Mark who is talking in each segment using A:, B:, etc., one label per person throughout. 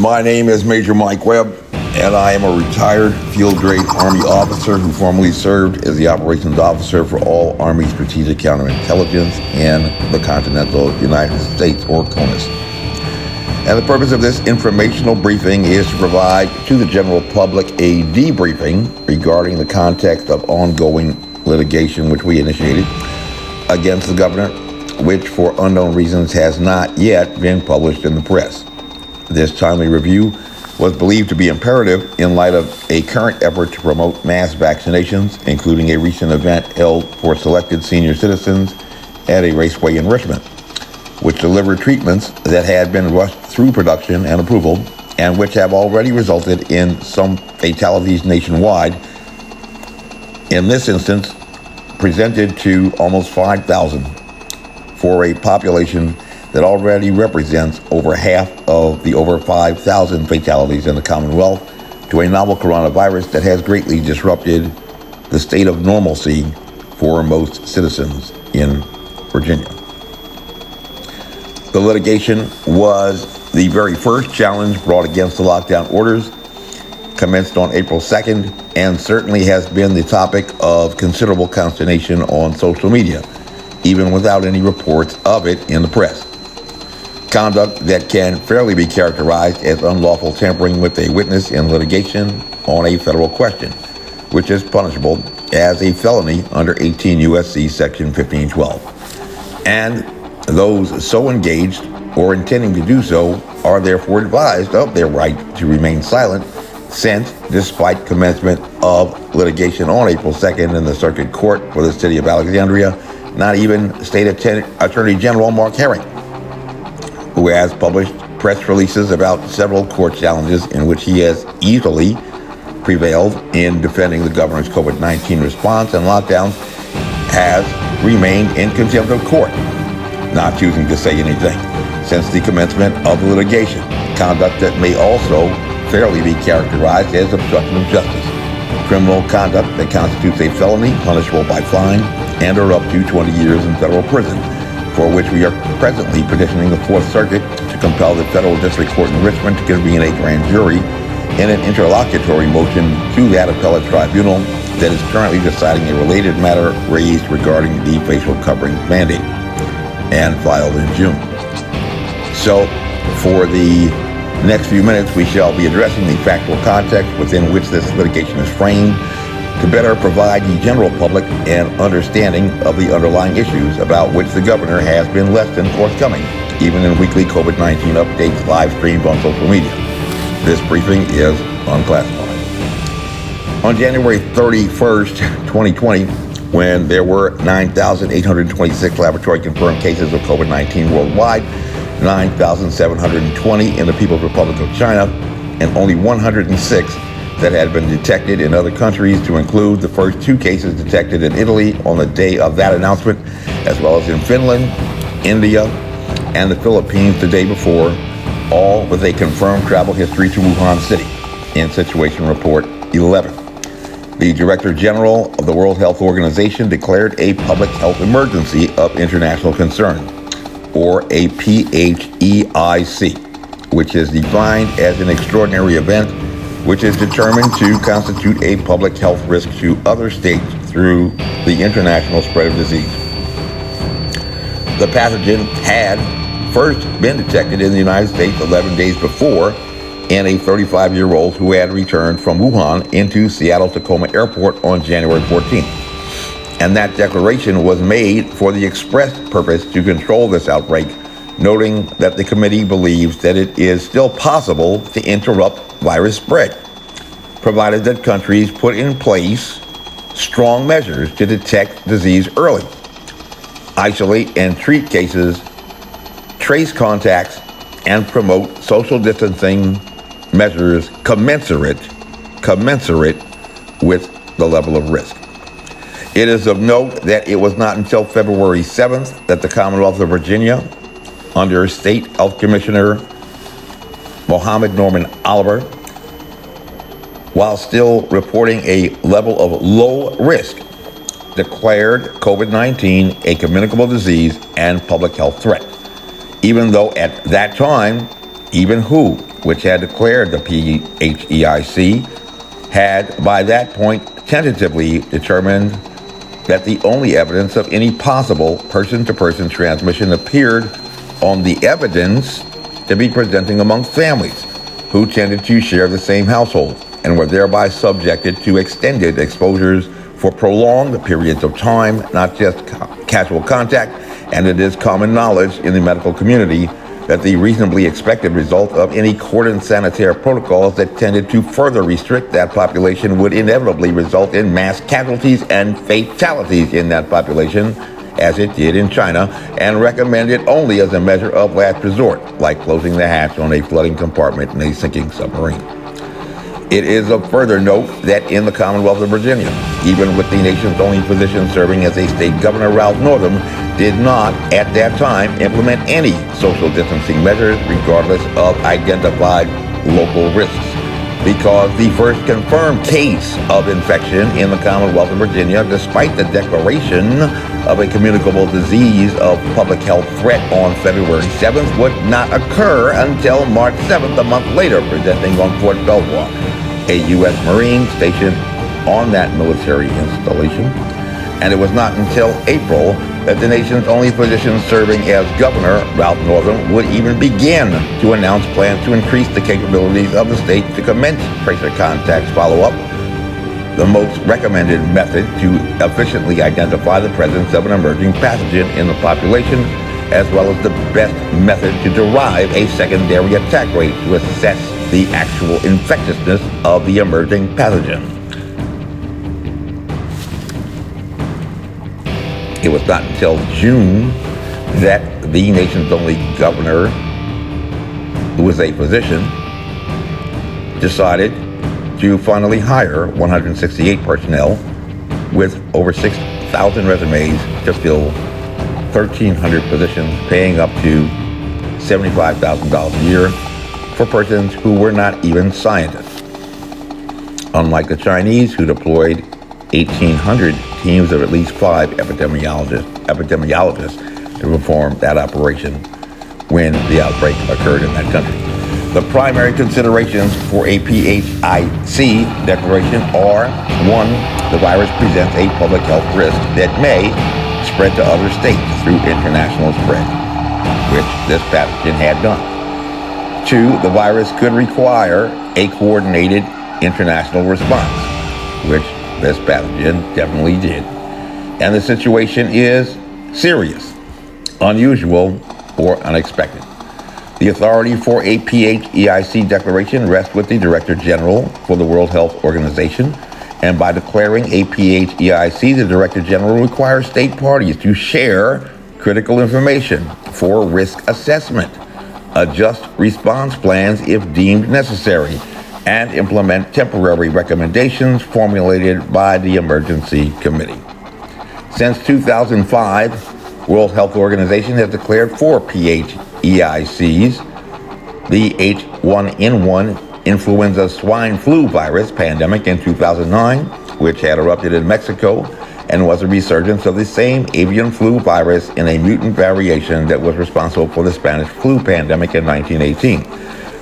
A: My name is Major Mike Webb, and I am a retired field grade Army officer who formerly served as the operations officer for all Army Strategic Counterintelligence in the continental United States, or CONUS. And the purpose of this informational briefing is to provide to the general public a debriefing regarding the context of ongoing litigation which we initiated against the governor, which for unknown reasons has not yet been published in the press. This timely review was believed to be imperative in light of a current effort to promote mass vaccinations, including a recent event held for selected senior citizens at a raceway in Richmond, which delivered treatments that had been rushed through production and approval and which have already resulted in some fatalities nationwide. In this instance, presented to almost 5,000 for a population that already represents over half of the over 5,000 fatalities in the Commonwealth, to a novel coronavirus that has greatly disrupted the state of normalcy for most citizens in Virginia. The litigation was the very first challenge brought against the lockdown orders, commenced on April 2nd, and certainly has been the topic of considerable consternation on social media, even without any reports of it in the press. Conduct that can fairly be characterized as unlawful tampering with a witness in litigation on a federal question, which is punishable as a felony under 18 U.S.C. Section 1512. And those so engaged or intending to do so are therefore advised of their right to remain silent, since, despite commencement of litigation on April 2nd in the Circuit Court for the City of Alexandria, not even State Attorney General Mark Herring, who has published press releases about several court challenges in which he has easily prevailed in defending the governor's COVID-19 response and lockdown, has remained in contempt of court, not choosing to say anything since the commencement of the litigation, conduct that may also fairly be characterized as obstruction of justice, criminal conduct that constitutes a felony punishable by fine and or up to 20 years in federal prison, for which we are presently petitioning the Fourth Circuit to compel the Federal District Court in Richmond to convene a grand jury in an interlocutory motion to that appellate tribunal that is currently deciding a related matter raised regarding the facial covering mandate, and filed in June. So, for the next few minutes, we shall be addressing the factual context within which this litigation is framed, to better provide the general public an understanding of the underlying issues about which the governor has been less than forthcoming, even in weekly COVID-19 updates live streamed on social media. This briefing is unclassified. On January 31st, 2020, when there were 9,826 laboratory confirmed cases of COVID-19 worldwide, 9,720 in the People's Republic of China, and only 106 that had been detected in other countries, to include the first 2 cases detected in Italy on the day of that announcement, as well as in Finland, India, and the Philippines the day before, all with a confirmed travel history to Wuhan City, in Situation Report 11. The Director General of the World Health Organization declared a public health emergency of international concern, or a PHEIC, which is defined as an extraordinary event which is determined to constitute a public health risk to other states through the international spread of disease. The pathogen had first been detected in the United States 11 days before in a 35-year-old who had returned from Wuhan into Seattle-Tacoma Airport on January 14th. And that declaration was made for the express purpose to control this outbreak, noting that the committee believes that it is still possible to interrupt virus spread, provided that countries put in place strong measures to detect disease early, isolate and treat cases, trace contacts, and promote social distancing measures commensurate with the level of risk. It is of note that it was not until February 7th that the Commonwealth of Virginia, under State Health Commissioner Mohammed Norman Oliver, while still reporting a level of low risk, declared COVID-19 a communicable disease and public health threat, even though at that time, even WHO which had declared the PHEIC, had by that point tentatively determined that the only evidence of any possible person-to-person transmission appeared on the evidence to be presenting among families who tended to share the same household and were thereby subjected to extended exposures for prolonged periods of time, not just casual contact. And it is common knowledge in the medical community that the reasonably expected result of any cordon sanitaire protocols that tended to further restrict that population would inevitably result in mass casualties and fatalities in that population, as it did in China, and recommended only as a measure of last resort, like closing the hatch on a flooding compartment in a sinking submarine. It is of further note that in the Commonwealth of Virginia, even with the nation's only physician serving as a state governor, Ralph Northam did not, at that time, implement any social distancing measures regardless of identified local risks, because the first confirmed case of infection in the Commonwealth of Virginia, despite the declaration of a communicable disease of public health threat on February 7th, would not occur until March 7th, a month later, presenting on Fort Belvoir, a U.S. Marine stationed on that military installation. And it was not until April that the nation's only physician serving as governor, Ralph Northam, would even begin to announce plans to increase the capabilities of the state to commence tracer contacts follow-up, the most recommended method to efficiently identify the presence of an emerging pathogen in the population, as well as the best method to derive a secondary attack rate to assess the actual infectiousness of the emerging pathogen. It was not until June that the nation's only governor, who was a physician, decided to finally hire 168 personnel with over 6,000 resumes to fill 1,300 positions, paying up to $75,000 a year for persons who were not even scientists. Unlike the Chinese, who deployed 1,800 teams of at least 5 epidemiologists to perform that operation when the outbreak occurred in that country. The primary considerations for a PHEIC declaration are: 1, the virus presents a public health risk that may spread to other states through international spread, which this pathogen had done. 2, the virus could require a coordinated international response, which this pathogen definitely did. And the situation is serious, unusual, or unexpected. The authority for a PHEIC declaration rests with the Director General for the World Health Organization, and by declaring a PHEIC, the Director General requires state parties to share critical information for risk assessment, adjust response plans if deemed necessary, and implement temporary recommendations formulated by the Emergency Committee. Since 2005, World Health Organization has declared 4 PHEICs: the H1N1 influenza swine flu virus pandemic in 2009, which had erupted in Mexico and was a resurgence of the same avian flu virus in a mutant variation that was responsible for the Spanish flu pandemic in 1918.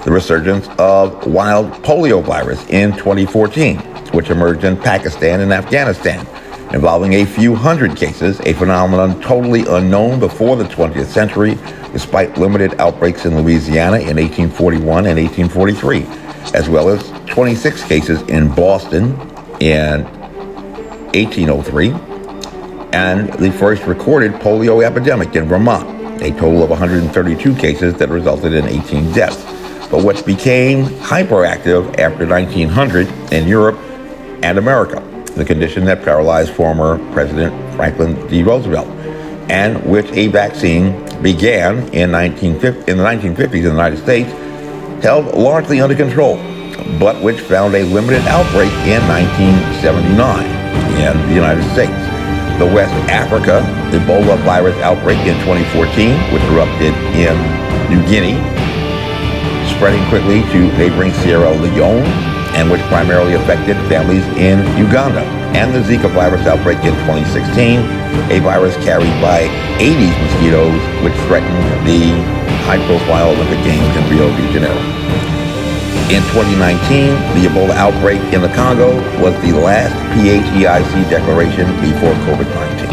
A: The resurgence of wild polio virus in 2014, which emerged in Pakistan and Afghanistan, involving a few hundred cases, a phenomenon totally unknown before the 20th century, despite limited outbreaks in Louisiana in 1841 and 1843, as well as 26 cases in Boston in 1803, and the first recorded polio epidemic in Vermont, a total of 132 cases that resulted in 18 deaths, but which became hyperactive after 1900 in Europe and America, the condition that paralyzed former President Franklin D. Roosevelt, and which a vaccine began in the 1950s in the United States, held largely under control, but which found a limited outbreak in 1979 in the United States. The West Africa Ebola virus outbreak in 2014, which erupted in New Guinea, spreading quickly to neighboring Sierra Leone, and which primarily affected families in Uganda, and the Zika virus outbreak in 2016, a virus carried by Aedes mosquitoes, which threatened the high-profile Olympic Games in Rio de Janeiro. In 2019, the Ebola outbreak in the Congo was the last PHEIC declaration before COVID-19.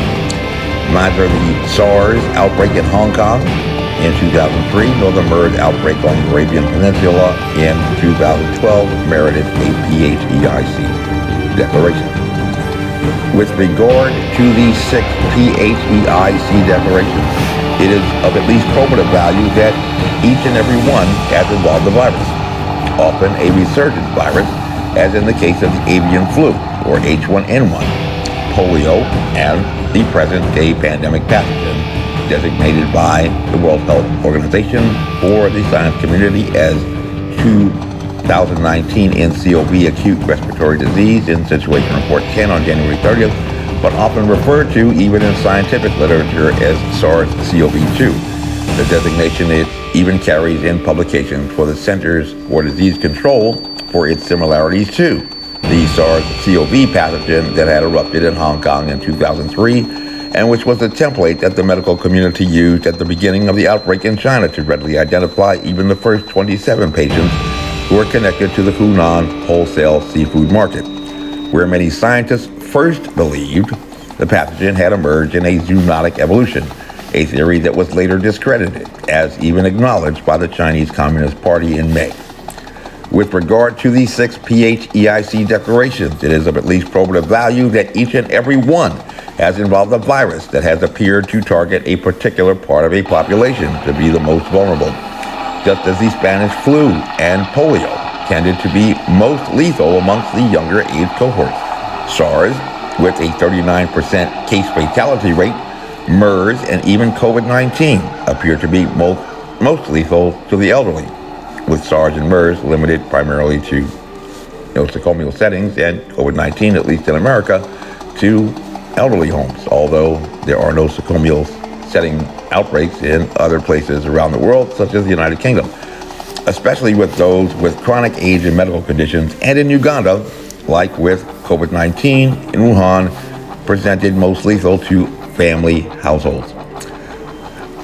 A: Neither the SARS outbreak in Hong Kong in 2003 nor the MERS outbreak on the Arabian Peninsula in 2012 merited a PHEIC declaration. With regard to the 6 PHEIC declarations, it is of at least probative value that each and every one has involved the virus, often a resurgent virus, as in the case of the avian flu, or H1N1, polio, and the present-day pandemic pathogen designated by the World Health Organization or the science community as 2019 NCOV acute respiratory disease in Situation Report 10 on January 30th, but often referred to even in scientific literature as SARS-CoV-2. The designation it even carries in publications for the Centers for Disease Control for its similarities to the SARS-CoV pathogen that had erupted in Hong Kong in 2003, and which was the template that the medical community used at the beginning of the outbreak in China to readily identify even the first 27 patients who were connected to the Hunan wholesale seafood market, where many scientists first believed the pathogen had emerged in a zoonotic evolution, a theory that was later discredited, as even acknowledged by the Chinese Communist Party in May. With regard to the 6 PHEIC declarations, it is of at least probative value that each and every one has involved a virus that has appeared to target a particular part of a population to be the most vulnerable, just as the Spanish flu and polio tended to be most lethal amongst the younger age cohorts. SARS, with a 39% case fatality rate, MERS, and even COVID-19 appear to be most lethal to the elderly, with SARS and MERS limited primarily to nosocomial settings, and COVID-19, at least in America, to elderly homes, although there are nosocomial setting outbreaks in other places around the world, such as the United Kingdom, especially with those with chronic age and medical conditions, and in Uganda, like with COVID-19 in Wuhan, presented most lethal to family households.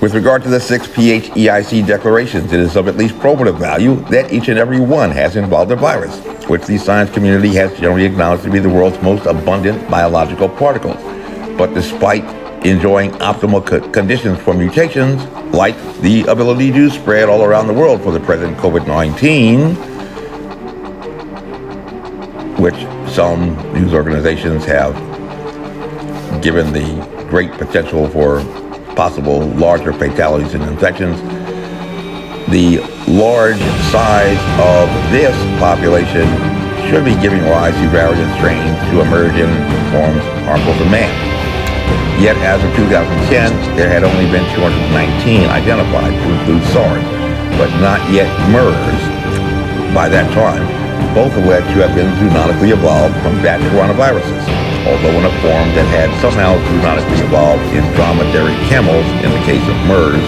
A: With regard to the 6 PHEIC declarations, it is of at least probative value that each and every one has involved a virus, which the science community has generally acknowledged to be the world's most abundant biological particles. But despite enjoying optimal conditions for mutations, like the ability to spread all around the world for the present COVID-19, which some news organizations have given the great potential for possible larger fatalities and infections, the large size of this population should be giving rise to variant strains to emerge in forms harmful to man. Yet as of 2010, there had only been 219 identified to include SARS, but not yet MERS by that time, both alleged to have been zoonotically evolved from bat coronaviruses, although in a form that had somehow zoonotically evolved in dromedary camels in the case of MERS,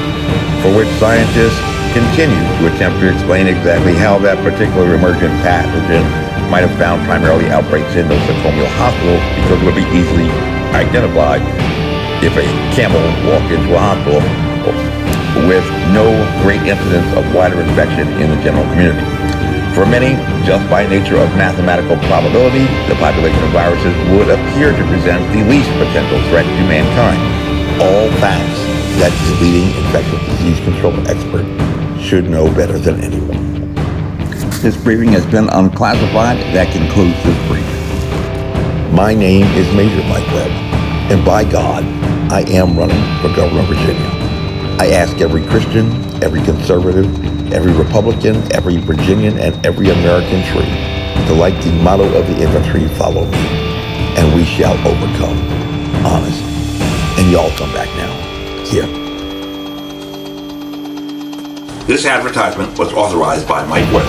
A: for which scientists continue to attempt to explain exactly how that particular emergent pathogen might have found primarily outbreaks in nosocomial hospitals, because it would be easily identified if a camel walked into a hospital with no great incidence of wider infection in the general community. For many, just by nature of mathematical probability, the population of viruses would appear to present the least potential threat to mankind. All facts that the leading infectious disease control expert should know better than anyone. This briefing has been unclassified. That concludes this briefing. My name is Major Mike Webb, and by God, I am running for governor of Virginia. I ask every Christian, every conservative, every Republican, every Virginian, and every American tree to, like the motto of the infantry, follow me, and we shall overcome. Honest. And y'all come back now. Here. This advertisement was authorized by Mike Webb.